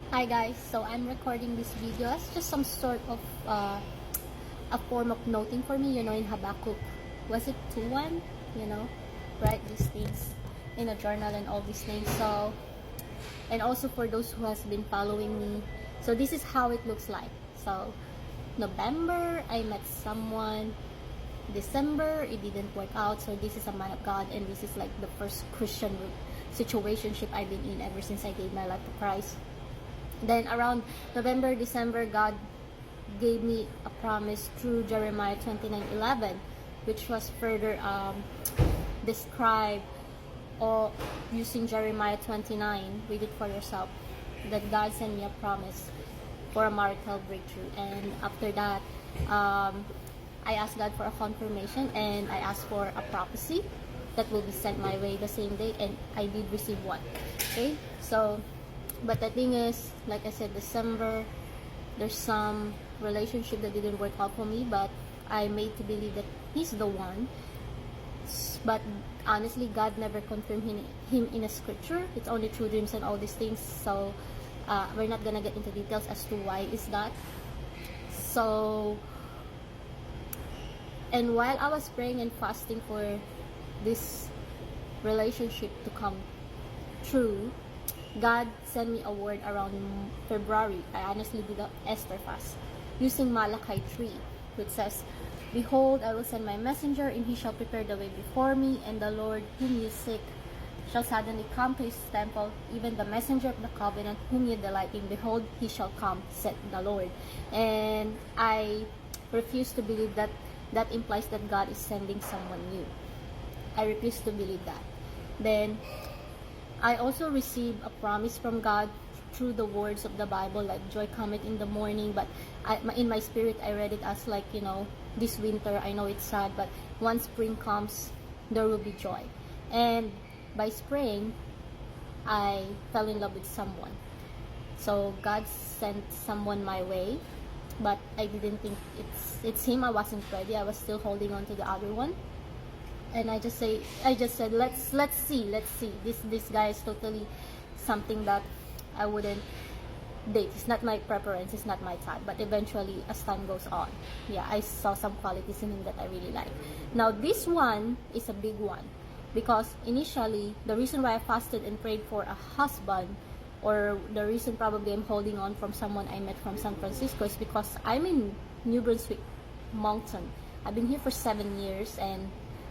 Hi guys, so I'm recording this video as just some sort of a form of noting for me, in Habakkuk. Was it 2:1? Write these things in a journal and all these things. So, and also for those who has been following me. So this is how it looks like. So, November, I met someone. December, it didn't work out. So this is a man of God, and this is like the first Christian situationship I've been in ever since I gave my life to Christ. Then around November, December, God gave me a promise through Jeremiah 29:11, which was further described or using Jeremiah 29. Read it for yourself. That God sent me a promise for a marital breakthrough. And after that, I asked God for a confirmation, and I asked for a prophecy that will be sent my way the same day, and I did receive one. Okay, so but the thing is, like I said, December, there's some relationship that didn't work out for me, but I made to believe that he's the one. But honestly, God never confirmed him in a scripture. It's only through dreams and all these things. So we're not gonna get into details as to why is that. So, and while I was praying and fasting for this relationship to come true, God sent me a word around February. I honestly did an Esther fast using Malachi 3, which says, "Behold, I will send my messenger, and he shall prepare the way before me, and the Lord whom you seek shall suddenly come to his temple, even the messenger of the covenant whom you delight in. Behold, he shall come, said the Lord." And I refuse to believe that that implies that God is sending someone new. I refuse to believe that. Then I also received a promise from God through the words of the Bible, like joy cometh in the morning. But in my spirit, I read it as like, this winter, I know it's sad, but once spring comes, there will be joy. And by spring, I fell in love with someone. So God sent someone my way, but I didn't think it's him. I wasn't ready. I was still holding on to the other one. And I just said, let's see. This guy is totally something that I wouldn't date. It's not my preference, it's not my type. But eventually, as time goes on, yeah, I saw some qualities in him that I really like. Now this one is a big one, because initially the reason why I fasted and prayed for a husband, or the reason probably I'm holding on from someone I met from San Francisco, is because I'm in New Brunswick, Moncton. I've been here for 7 years, and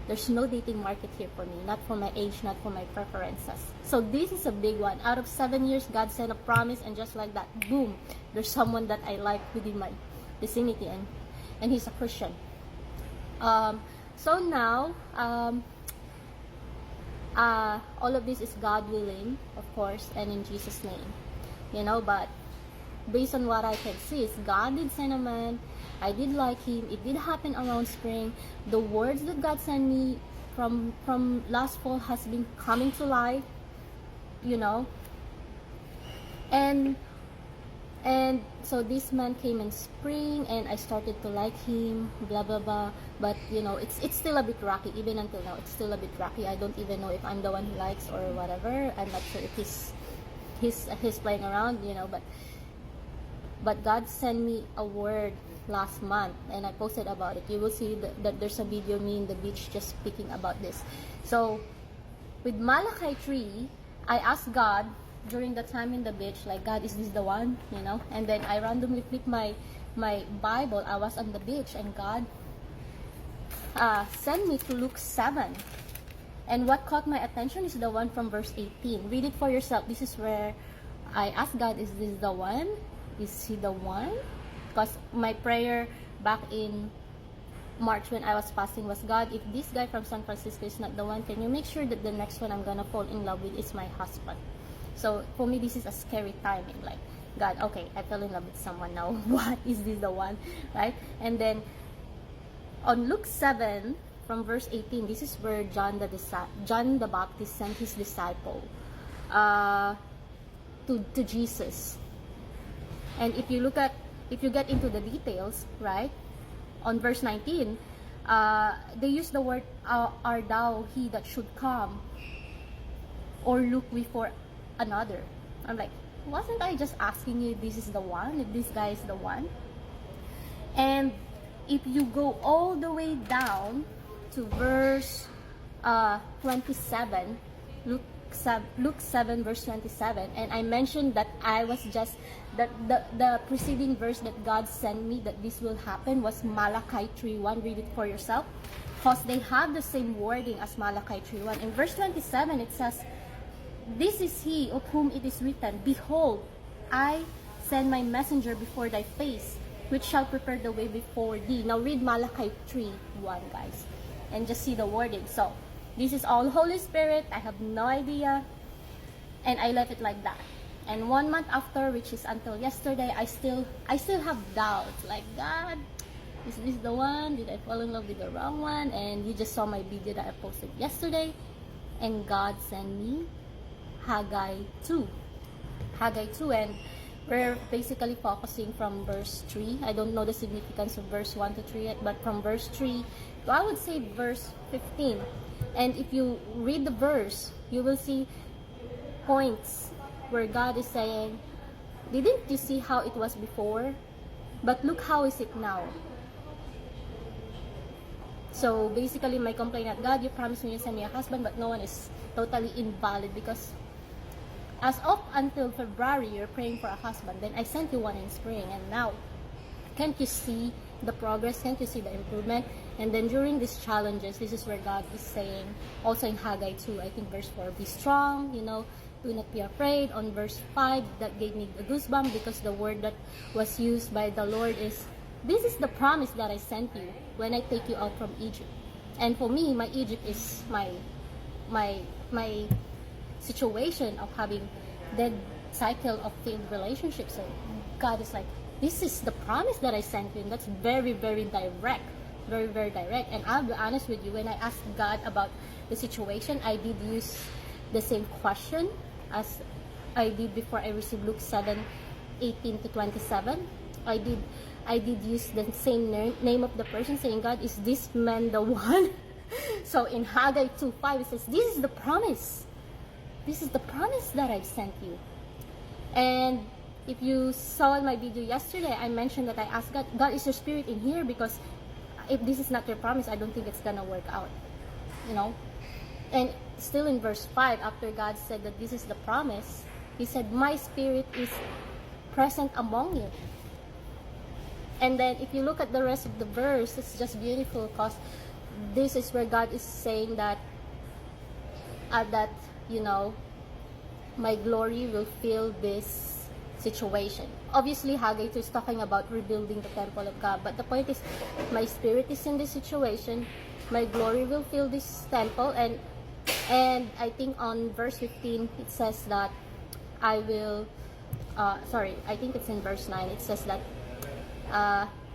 there's no dating market here for me, not for my age, not for my preferences. So this is a big one. Out of 7 years, God sent a promise, and just like that, boom, there's someone that I like within my vicinity, and he's a Christian. So now, all of this is God willing, of course, and in Jesus' name, but based on what I can see, is God did send a man. I did like him. It did happen around spring. The words that God sent me from last fall has been coming to life, and so this man came in spring, and I started to like him, blah blah blah. But it's still a bit rocky. Even until now, it's still a bit rocky. I don't even know if I'm the one he likes or whatever. I'm not sure if he's playing around, but God sent me a word last month, and I posted about it. You will see that there's a video of me in the beach just speaking about this. So with Malachi 3, I asked God during the time in the beach, like, God, is this the one? And then I randomly flipped my Bible. I was on the beach, and God sent me to Luke 7. And what caught my attention is the one from verse 18. Read it for yourself. This is where I asked God, is this the one? Is he the one? Because my prayer back in March when I was fasting was, God, if this guy from San Francisco is not the one, can you make sure that the next one I'm gonna fall in love with is my husband? So for me, this is a scary timing. Like, God, okay, I fell in love with someone now. What, is this the one? Right? And then on Luke 7 from verse 18, this is where John the Baptist sent his disciple to Jesus. And if you get into the details, right, on verse 19, they use the word, "Art thou he that should come, or look we for another?" I'm like, wasn't I just asking you if this is the one, if this guy is the one? And if you go all the way down to verse 27, Luke 7 verse 27, and I mentioned that I was just that the preceding verse that God sent me that this will happen was Malachi 3:1. Read it for yourself, because they have the same wording as Malachi 3:1. In verse 27 it says, "This is he of whom it is written, Behold, I send my messenger before thy face, which shall prepare the way before thee." Now read Malachi 3:1, guys, and just see the wording. So this is all Holy Spirit. I have no idea, and I left it like that. And 1 month after, which is until yesterday, I still have doubts. Like, God, is this the one? Did I fall in love with the wrong one? And you just saw my video that I posted yesterday, and God sent me Haggai 2. Haggai 2, and we're basically focusing from verse 3. I don't know the significance of verse 1 to 3 yet, but from verse 3 to, I would say, verse 15. And if you read the verse, you will see points where God is saying, didn't you see how it was before? But look how is it now. So basically my complaint at God, you promised me you send me a husband, but no one, is totally invalid, because as of until February, you're praying for a husband. Then I sent you one in spring, and now, can't you see the progress? Can't you see the improvement? And then during these challenges, this is where God is saying, also in Haggai 2, I think verse 4, be strong, do not be afraid. On verse 5, that gave me the goosebump, because the word that was used by the Lord is, this is the promise that I sent you when I take you out from Egypt. And for me, my Egypt is my situation of having dead cycle of failed relationships. So God is like, this is the promise that I sent you, and that's very, very direct, very, very direct. And I'll be honest with you, when I asked God about the situation, I did use the same question as I did before I received Luke 7:18 to 27. I did use the same name of the person, saying, God, is this man the one? So in Haggai 2:5, it says, this is the promise. This is the promise that I've sent you. And if you saw in my video yesterday, I mentioned that I asked God, God, is your spirit in here? Because if this is not your promise, I don't think it's gonna work out. And still in verse 5, after God said that this is the promise, He said, my spirit is present among you. And then if you look at the rest of the verse, it's just beautiful, because this is where God is saying that my glory will fill this situation. Obviously, Haggai 2 is talking about rebuilding the temple of God, but the point is, my spirit is in this situation, my glory will fill this temple, and I think on verse 15 it says that I think it's in verse 9, it says that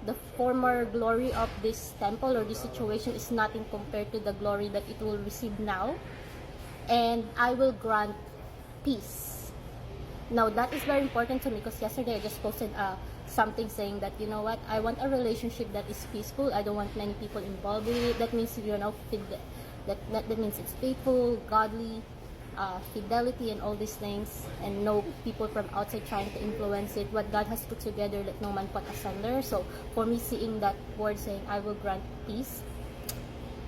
the former glory of this temple or this situation is nothing compared to the glory that it will receive now, and I will grant peace. Now that is very important to me, because yesterday I just posted something saying that, you know what, I want a relationship that is peaceful. I don't want many people involved with it. That means that means it's faithful, godly, fidelity, and all these things, and no people from outside trying to influence it. What God has put together, let no man put asunder. So for me, seeing that word saying I will grant peace,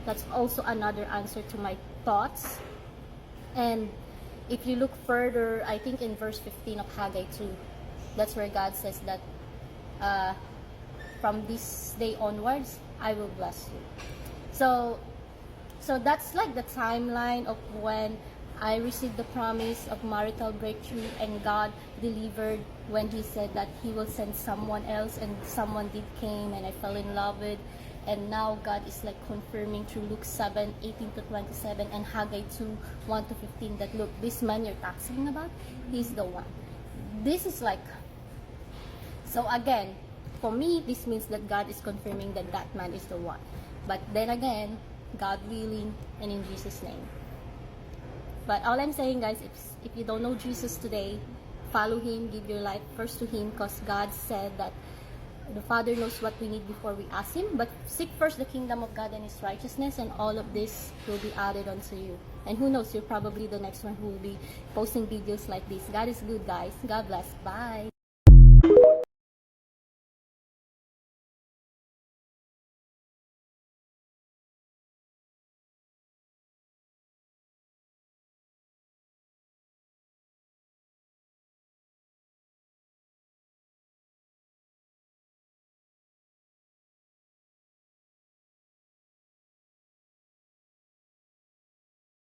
that's also another answer to my thoughts. And if you look further, I think in verse 15 of Haggai 2, that's where God says that from this day onwards, I will bless you. So that's like the timeline of when I received the promise of marital breakthrough, and God delivered when He said that He will send someone else, and someone did came, and I fell in love with. And now God is like confirming through Luke 7:18 to 27 and Haggai 2:1 to 15 that, look, this man you're talking about, he's the one. This is like, so again, for me, this means that God is confirming that that man is the one. But then again, God willing, and in Jesus' name. But all I'm saying, guys, if you don't know Jesus today, follow Him, give your life first to Him, because God said that the Father knows what we need before we ask Him. But seek first the kingdom of God and His righteousness, and all of this will be added unto you. And who knows, you're probably the next one who will be posting videos like this. God is good, guys. God bless. Bye.